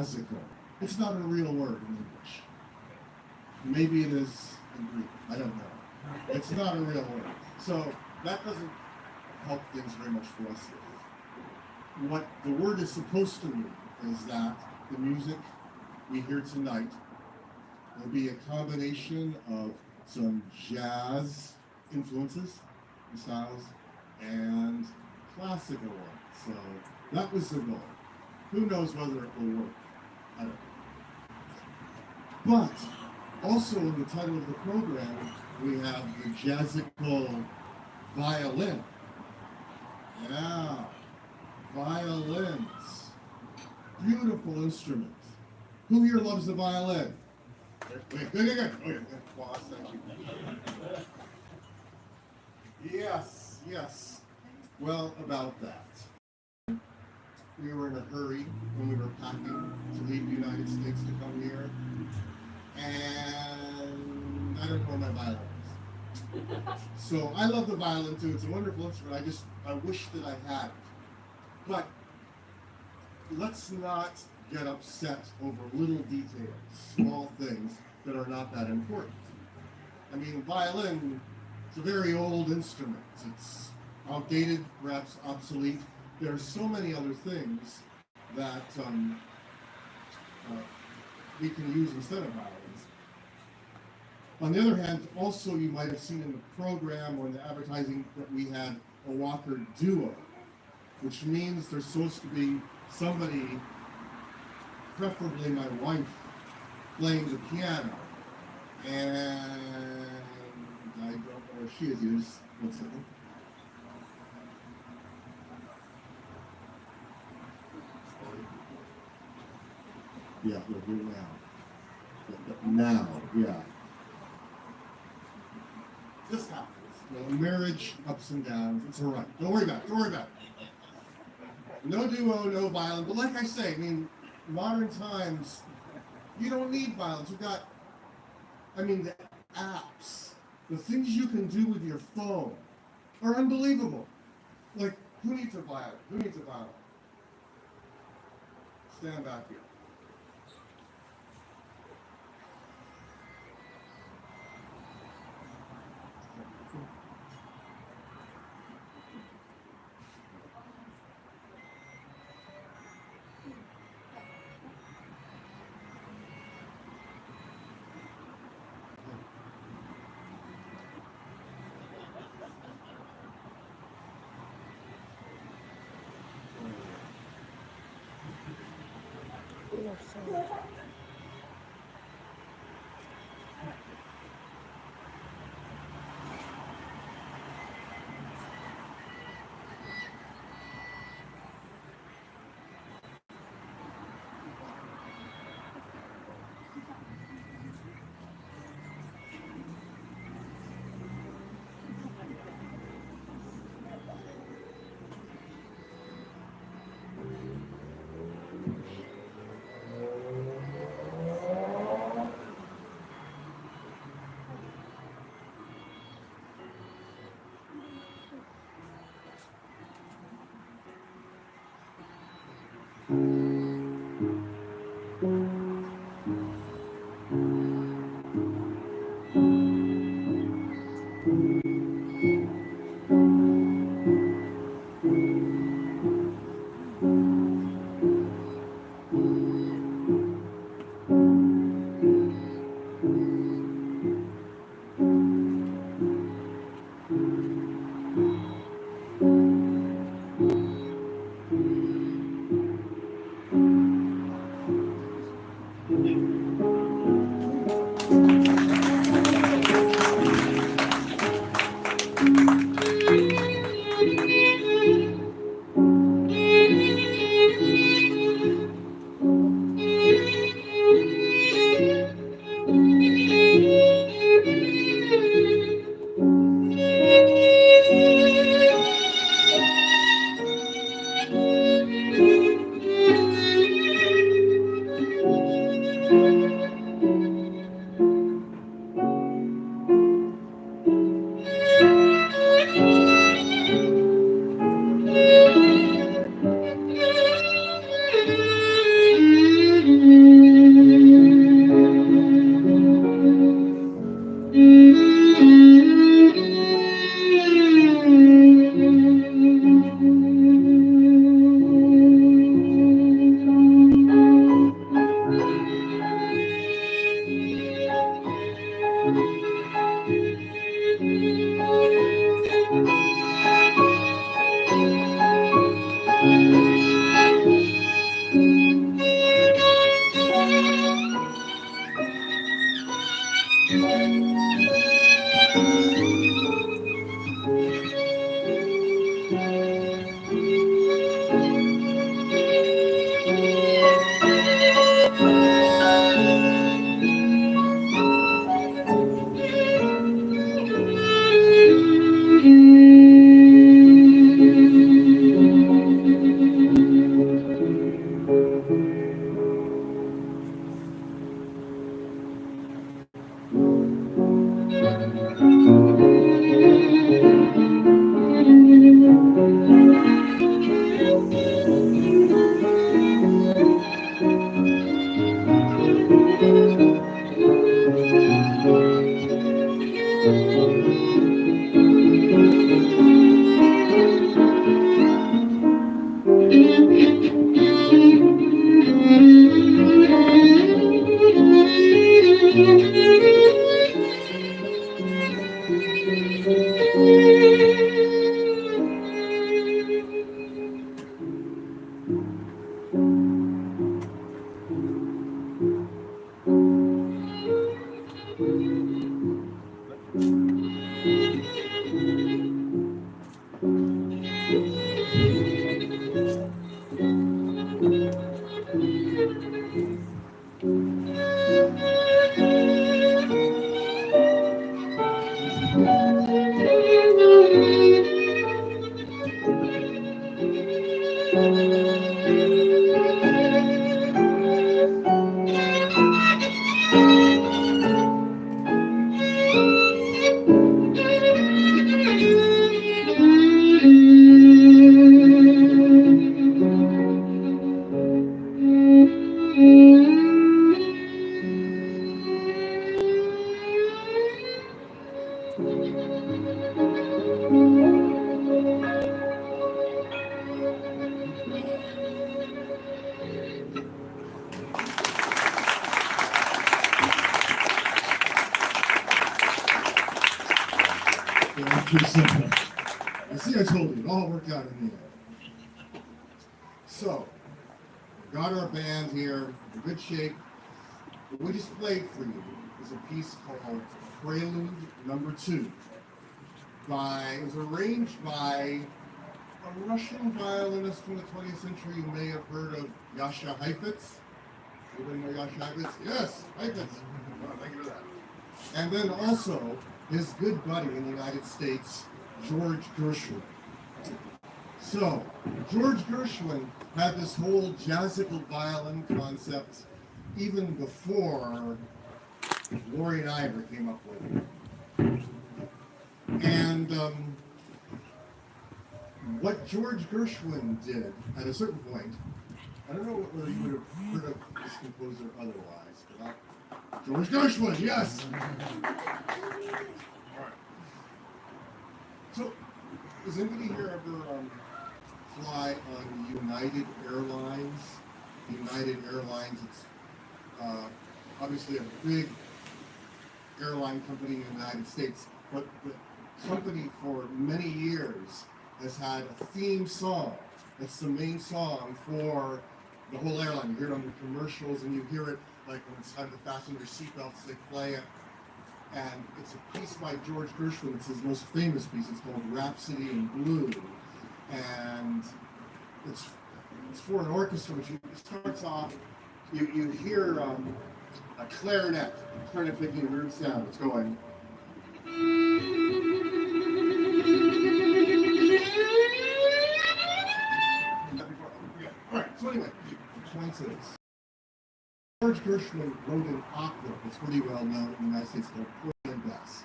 jazzical. It's not a real word in English. Maybe it is in Greek. I don't know. It's not a real word. So that doesn't help things very much for us. What the word is supposed to mean is that the music we hear tonight will be a combination of some jazz influences and styles and classical ones. So that was the goal. Who knows whether it will work? I don't know. But also in the title of the program, we have the jazzical violin. Yeah, violins. Beautiful instrument. Who here loves the violin? Good. Okay, boss, thank you. Yes. Well, about that. We were in a hurry when we were packing to leave the United States to come here, and I don't know where my violin is. So I love the violin too. It's a wonderful instrument. I wish that I had it. But let's not get upset over little details, small things that are not that important. I mean, violin, it's a very old instrument. It's outdated, perhaps obsolete. There are so many other things that we can use instead of violins. On the other hand, also you might have seen in the program or in the advertising that we had a Walker duo, which means there's supposed to be somebody, preferably my wife, playing the piano. And I don't know where she is. One second. Yeah, we'll do it now. Yeah. This happens. Marriage, ups and downs. It's all right. Don't worry about it. No duo, no violin. But like I say, I mean, modern times, you don't need violins. You've got, the apps, the things you can do with your phone are unbelievable. Like, who needs a violin? Stand back here. Thank you so much. You see, I told you, it all worked out in the end. So, we got our band here, in good shape. What we just played for you is a piece called Prelude No. 2. It was arranged by a Russian violinist from the 20th century. You may have heard of Yasha Heifetz. Anybody know Yasha Heifetz? Yes, Heifetz. Oh, thank you for that. And then also his good buddy in the United States, George Gershwin. So, George Gershwin had this whole jazzical violin concept even before Lori and I ever came up with it. And what George Gershwin did at a certain point, I don't know whether you would have heard of this composer otherwise, but George Gershwin, yes! All right. So, does anybody here ever fly on United Airlines? United Airlines, it's obviously a big airline company in the United States, but the company for many years has had a theme song. It's the main song for the whole airline. You hear it on the commercials, and you hear it like when it's time to fasten your seatbelts, they play it. And it's a piece by George Gershwin. It's his most famous piece. It's called Rhapsody in Blue. And it's for an orchestra, which starts off, you hear a clarinet making a weird sound. It's going. All right, so anyway, coincidence. George Gershwin wrote an opera that's pretty well known in the United States called Portland Bass.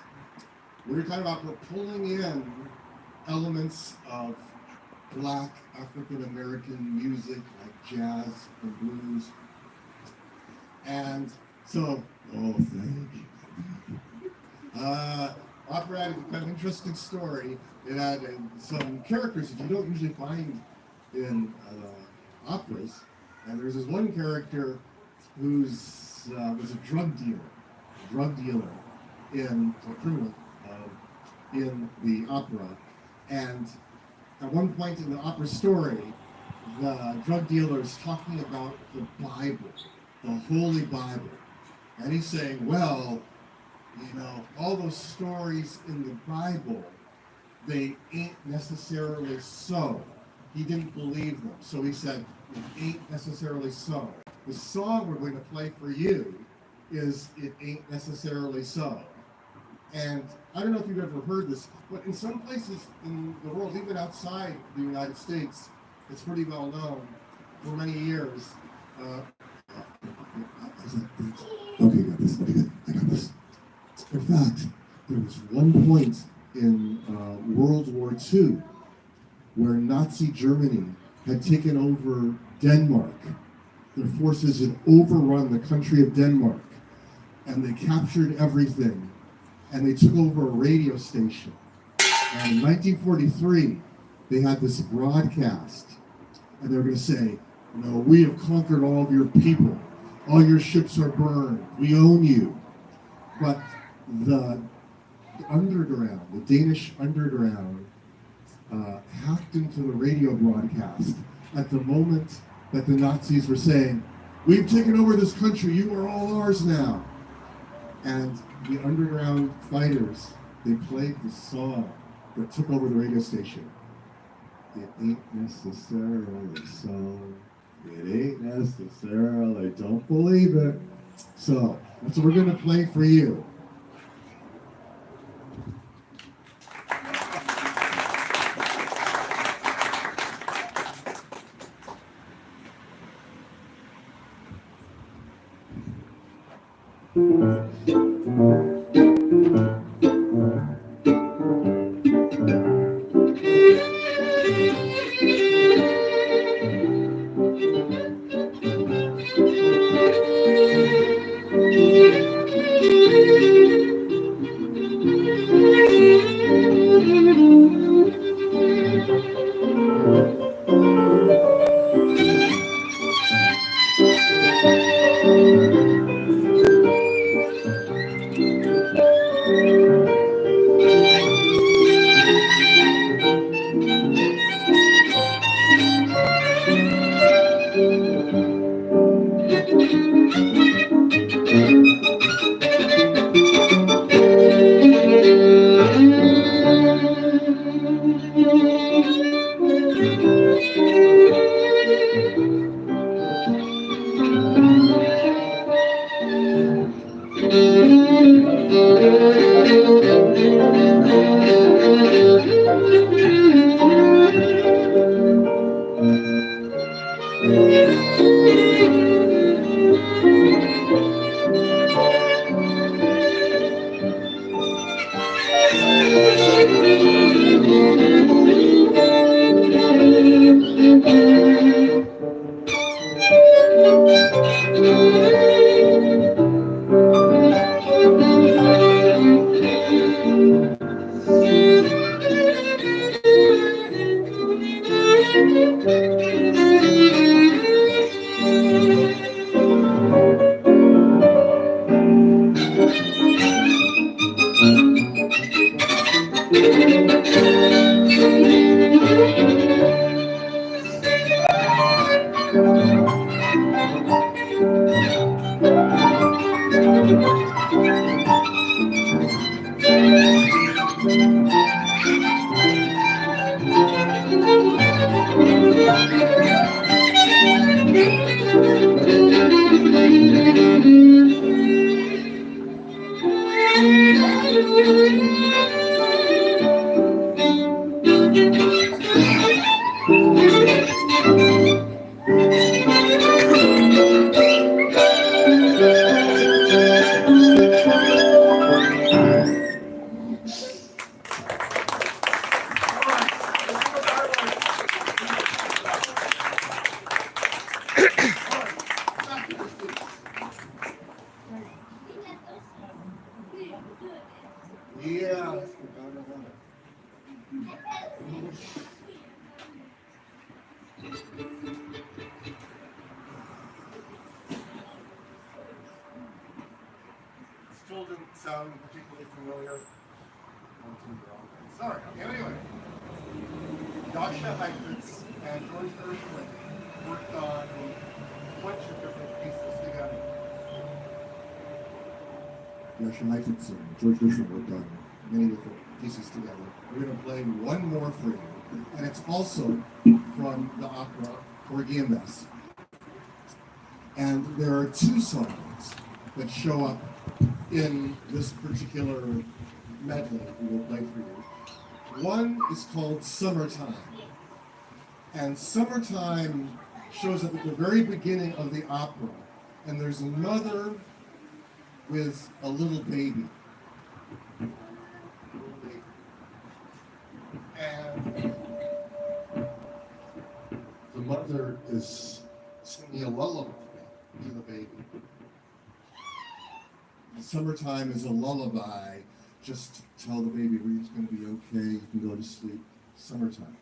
We were talking about pulling in elements of Black African American music like jazz and blues. And so, thank you. Opera had a kind of interesting story. It had some characters that you don't usually find in operas. And there's this one character who's was a drug dealer in a criminal in the opera. And at one point in the opera story, the drug dealer is talking about the Bible, the Holy Bible. And he's saying, well, you know, all those stories in the Bible, they ain't necessarily so. He didn't believe them. So he said, it ain't necessarily so. The song we're going to play for you is It Ain't Necessarily So. And I don't know if you've ever heard this, but in some places in the world, even outside the United States, it's pretty well known for many years. Okay, got this. Okay, good. I got this. In fact, there was one point in World War II where Nazi Germany had taken over Denmark. Their forces had overrun the country of Denmark, and they captured everything, and they took over a radio station. And in 1943, they had this broadcast, and they were going to say, you know, we have conquered all of your people. All your ships are burned. We own you. But the underground, the Danish underground, hacked into the radio broadcast at the moment that the Nazis were saying, we've taken over this country, you are all ours now. And the underground fighters, they played the song that took over the radio station. It ain't necessarily so. It ain't necessarily, don't believe it. So, that's what we're going to play for you. Yeah. Still didn't sound particularly familiar. Sorry. Anyway, Dasha Heifetz and George Gershwin worked on a bunch of different pieces together. Dasha Heifetz and George Gershwin worked on many different pieces together. We're going to play one more for you, and it's also from the opera Porgy and Bess. And there are two songs that show up in this particular medley we will play for you. One is called Summertime. And Summertime shows up at the very beginning of the opera. And there's a mother with a little baby. And the mother is singing a lullaby to the baby. Summertime is a lullaby. Just tell the baby it's going to be okay. You can go to sleep. Summertime.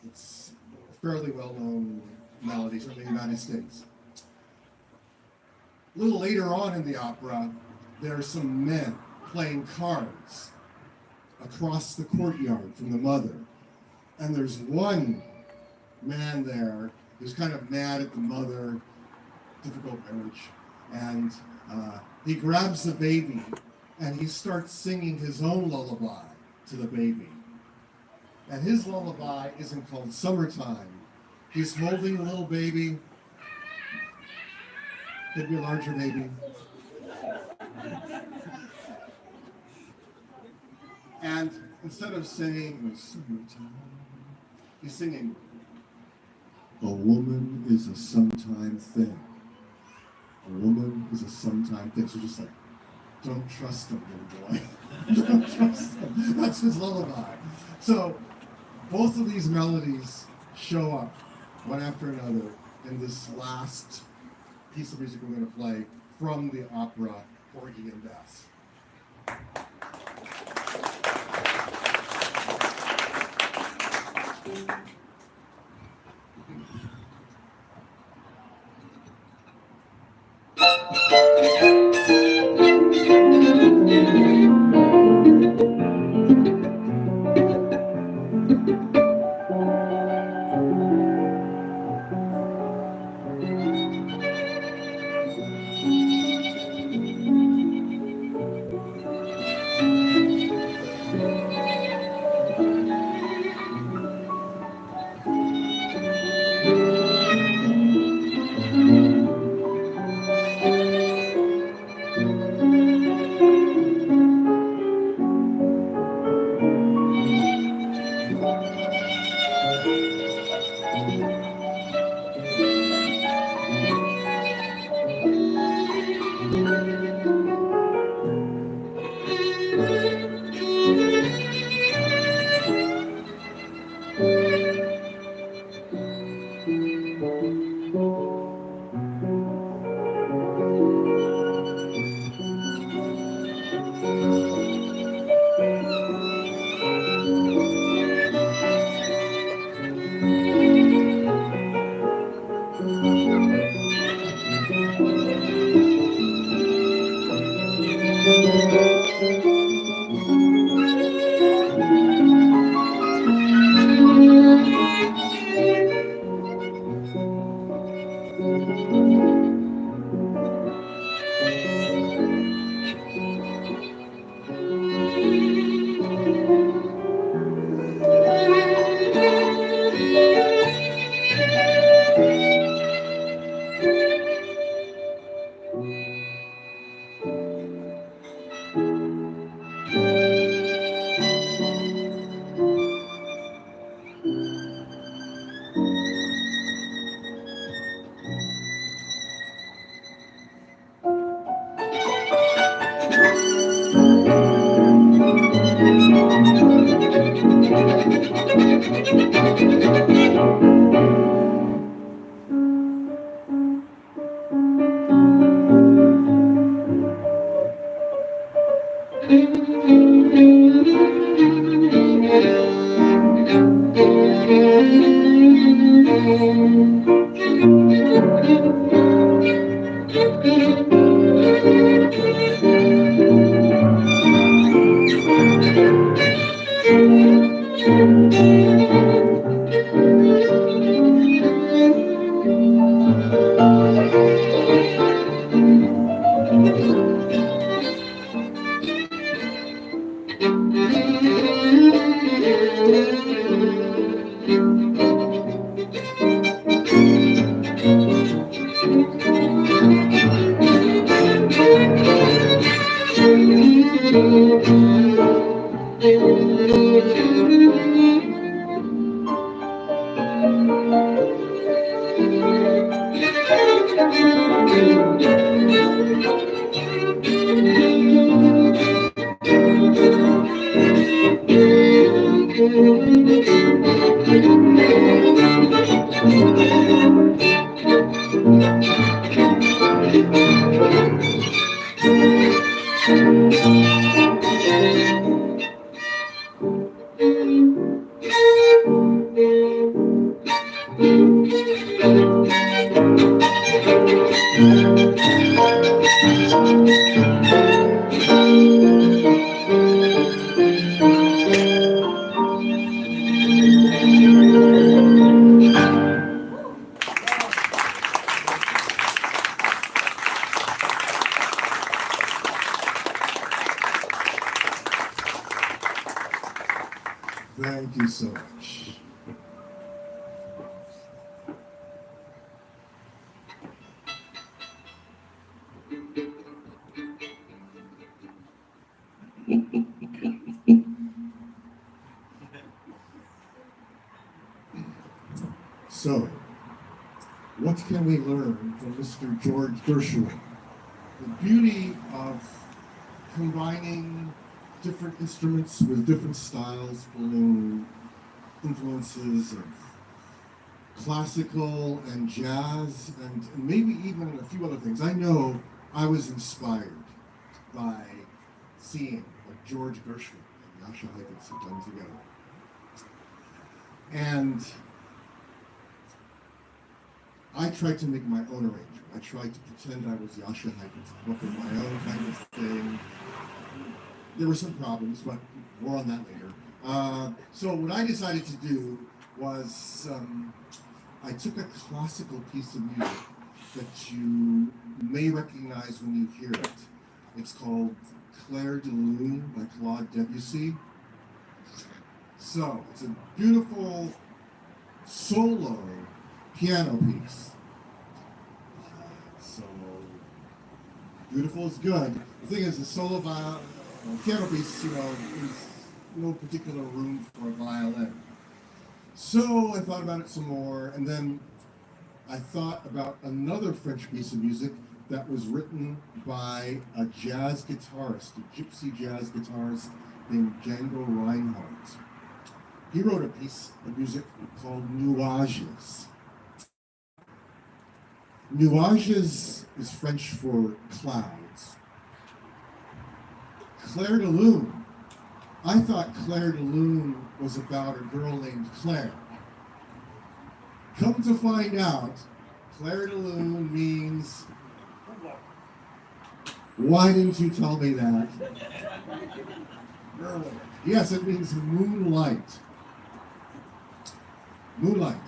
It's a fairly well-known melody from the United States. A little later on in the opera, there are some men playing cards across the courtyard from the mother. And there's one man there who's kind of mad at the mother, difficult marriage, and he grabs the baby and he starts singing his own lullaby to the baby. And his lullaby isn't called Summertime. He's holding a little baby, could be a larger baby. And instead of saying summertime, he's singing, a woman is a sometime thing. A woman is a sometime thing. So just like, don't trust him, little boy. Don't trust him. That's his lullaby. So both of these melodies show up one after another in this last piece of music we're going to play from the opera Porgy and Bess. Thank you so much. So, what can we learn from Mr. George Gershwin? The beauty of combining different instruments with different styles, pulling influences of classical and jazz and maybe even a few other things. I know I was inspired by seeing what George Gershwin and Jascha Heifetz had done together. And I tried to make my own arrangement. I tried to pretend I was Jascha Heifetz, come up with my own kind of thing. There were some problems, but more on that later. So what I decided to do was I took a classical piece of music that you may recognize when you hear it. It's called Clair de Lune by Claude Debussy. So it's a beautiful solo piano piece. So beautiful is good. The thing is, the solo piano piece, is no particular room for a violin. So I thought about it some more, and then I thought about another French piece of music that was written by a jazz guitarist, a gypsy jazz guitarist named Django Reinhardt. He wrote a piece of music called Nuages. Nuages is French for clouds. Clair de Lune. I thought Clair de Lune was about a girl named Claire. Come to find out, Clair de Lune means, why didn't you tell me that? Yes, it means moonlight. Moonlight,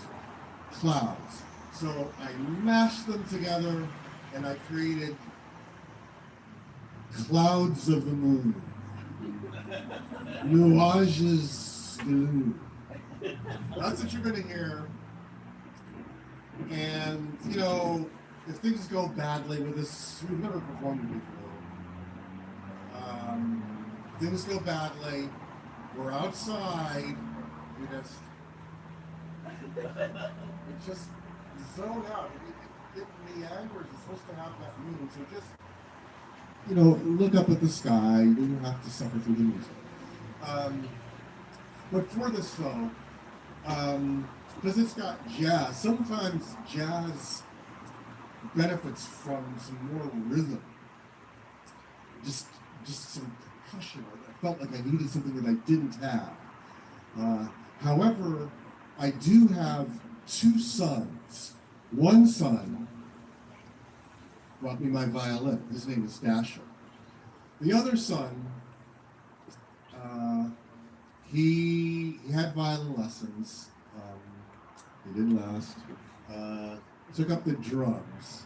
clouds. So I mashed them together and I created Clouds of the Moon. Nuages de Lune. That's what you're going to hear. And, if things go badly with this, we've never performed it before. Things go badly, we're outside, we just zone out. It meanders, it's supposed to have that moon, so just, look up at the sky, you don't have to suffer through the music. But for this though, because it's got jazz, sometimes jazz benefits from some more rhythm. Just some percussion. I felt like I needed something that I didn't have. However, I do have two sons. One son brought me my violin. His name is Dasher. The other son, he had violin lessons. They didn't last. Took up the drums.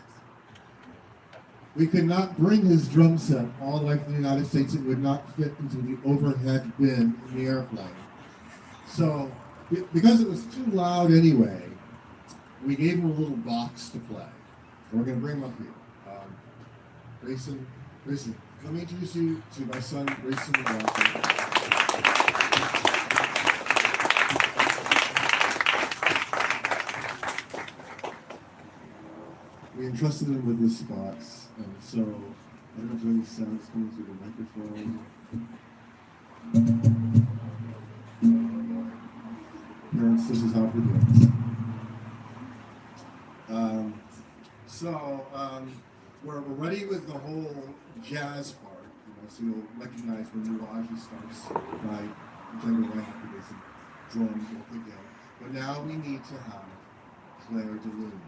We could not bring his drum set all the way from the United States. It would not fit into the overhead bin in the airplane. So, because it was too loud anyway, we gave him a little box to play. And we're going to bring him up here. Grayson, let me introduce you to my son, Grayson Walker. We entrusted him with this box, and so I don't know if there's any sounds coming through the microphone. Parents, this is how we do it. where we're ready with the whole jazz part, so you'll recognize when Nuaji starts by Gregory Walker, there's a drum will pick in. But now we need to have Claire de Lune.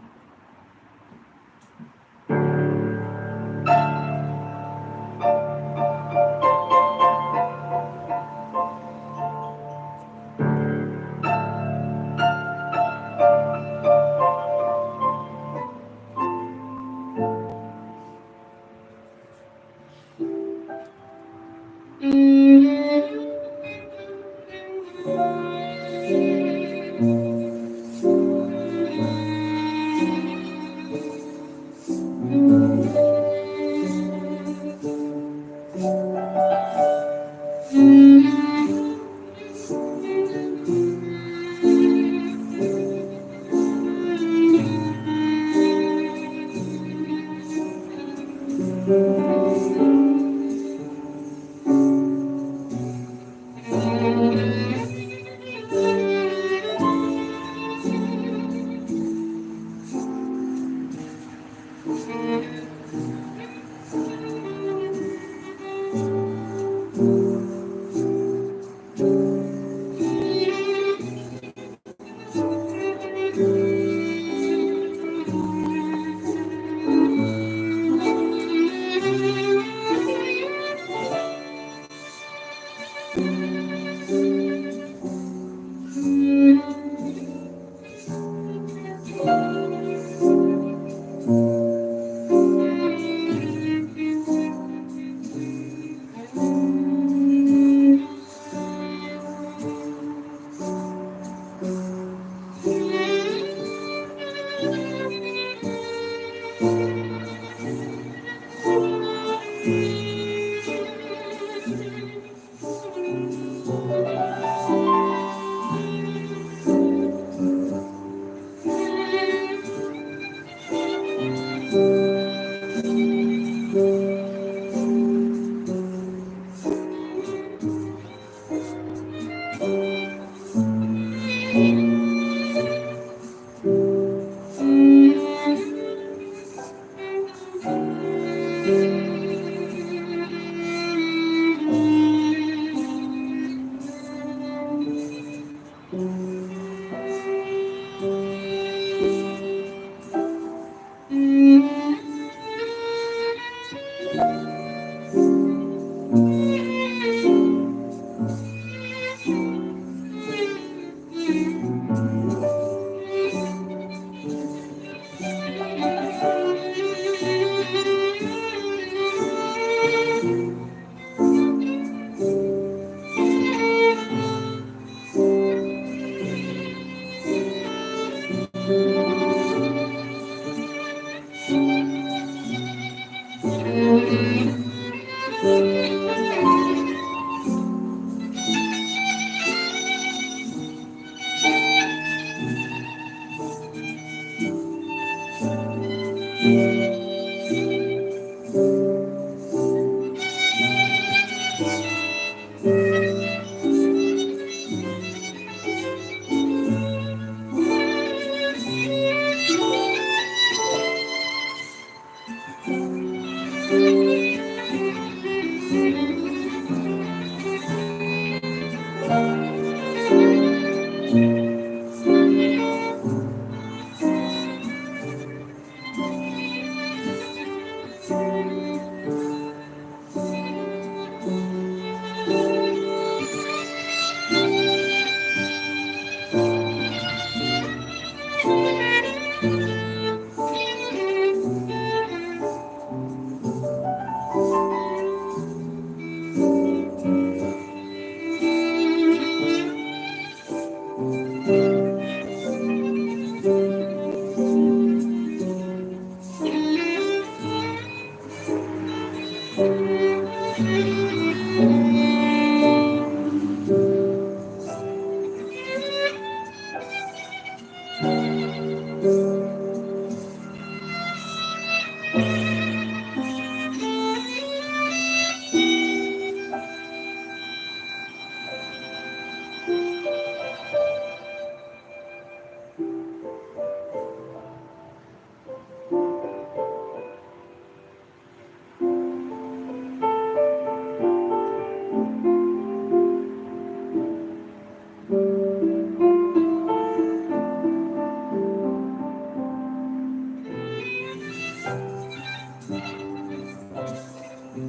Not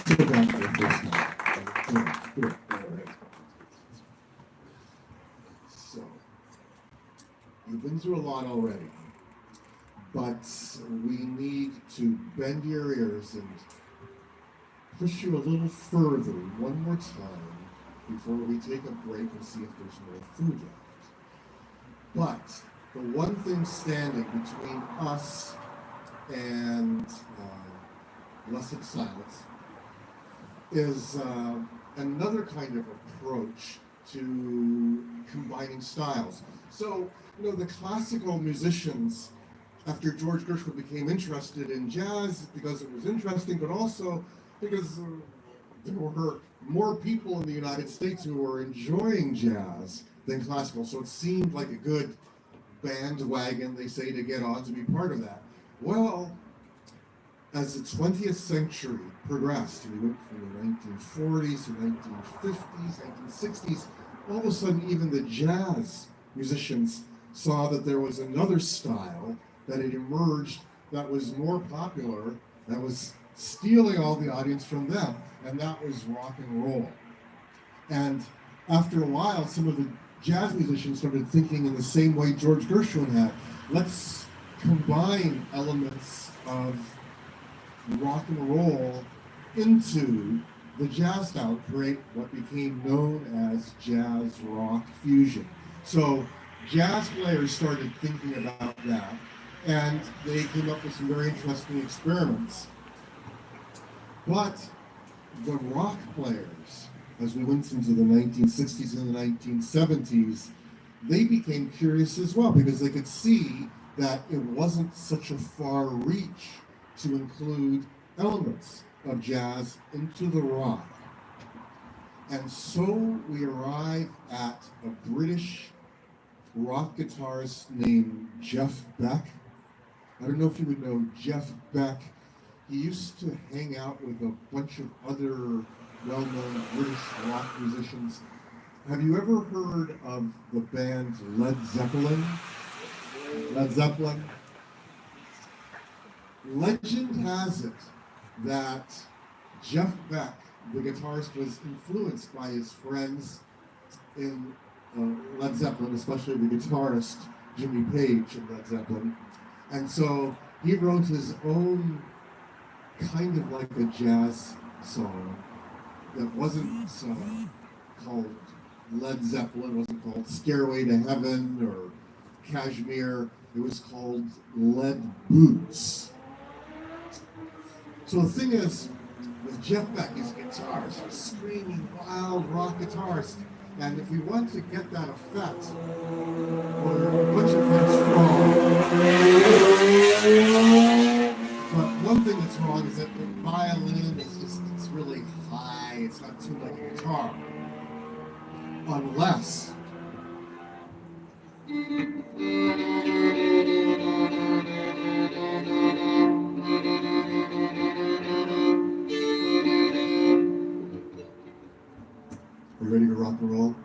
so bad for the first time. Good. So, you've been through a lot already, but we need to bend your ears and push you a little further one more time before we take a break and see if there's more food left. But the one thing standing between us and blessed silence is another kind of approach to combining styles. So, the classical musicians, after George Gershwin became interested in jazz because it was interesting, but also because there were more people in the United States who were enjoying jazz than classical. So it seemed like a good bandwagon, they say, to get on, to be part of that. Well, as the 20th century progressed, we went from the 1940s to 1950s, 1960s, all of a sudden even the jazz musicians saw that there was another style that had emerged that was more popular, that was stealing all the audience from them, and that was rock and roll. And after a while, some of the jazz musicians started thinking in the same way George Gershwin had. Let's combine elements of rock and roll into the jazz style, create what became known as jazz rock fusion. So jazz players started thinking about that, and they came up with some very interesting experiments. But the rock players, as we went into the 1960s and the 1970s, they became curious as well because they could see that it wasn't such a far reach to include elements of jazz into the rock. And so we arrive at a British rock guitarist named Jeff Beck. I don't know if you would know Jeff Beck. He used to hang out with a bunch of other well-known British rock musicians. Have you ever heard of the band Led Zeppelin? Led Zeppelin? Legend has it that Jeff Beck, the guitarist, was influenced by his friends in Led Zeppelin, especially the guitarist Jimmy Page in Led Zeppelin. And so he wrote his own kind of like a jazz song that wasn't called Led Zeppelin, wasn't called Stairway to Heaven or Kashmir. It was called Lead Boots. So the thing is, with Jeff Beck, his guitar is a screaming, wild rock guitarist. And if we want to get that effect, well, there are a bunch of things wrong. But one thing that's wrong is that the violin is just, it's really high. It's not tuned like a guitar. Unless are you ready to rock and roll?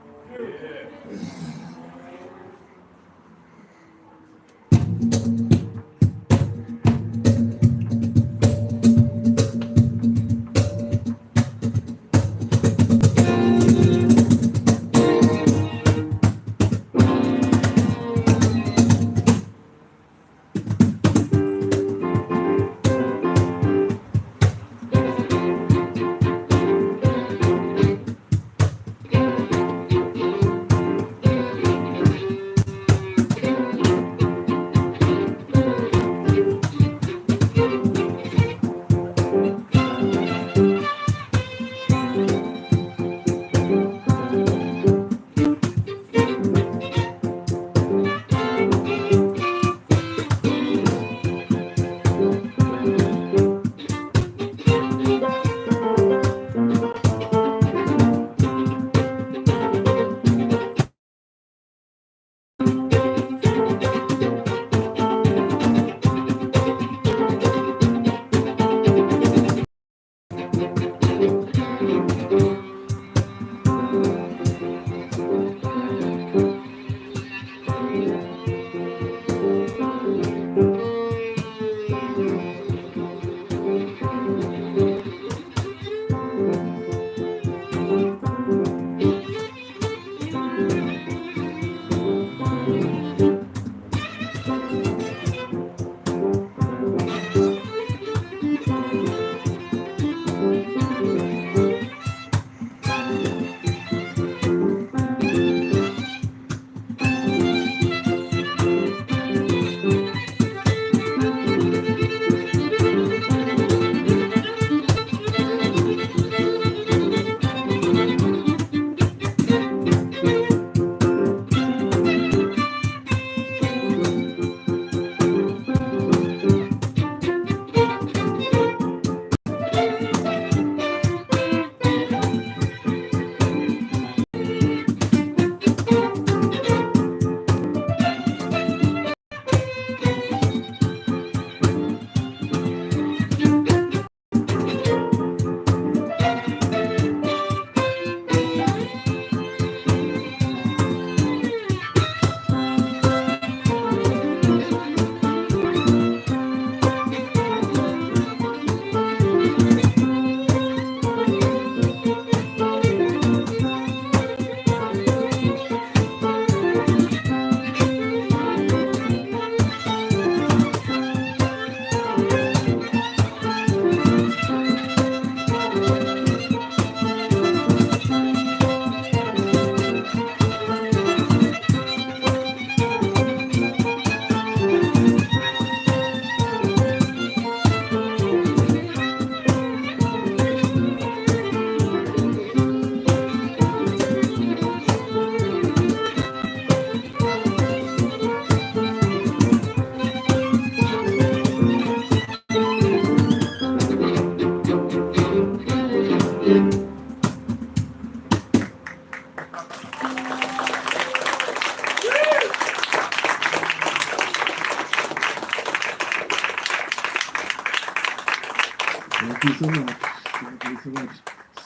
Thank you so much. Thank you so much.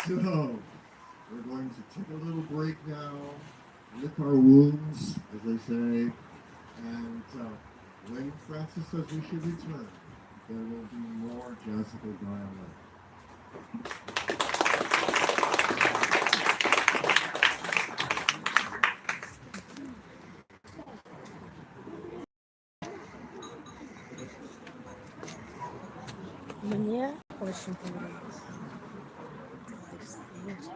So, we're going to take a little break now, lick our wounds, as they say, and when Francis says we should return, there will be more Jessica Dialect. Мне очень понравилось. Видите?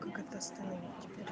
Как это остановить теперь?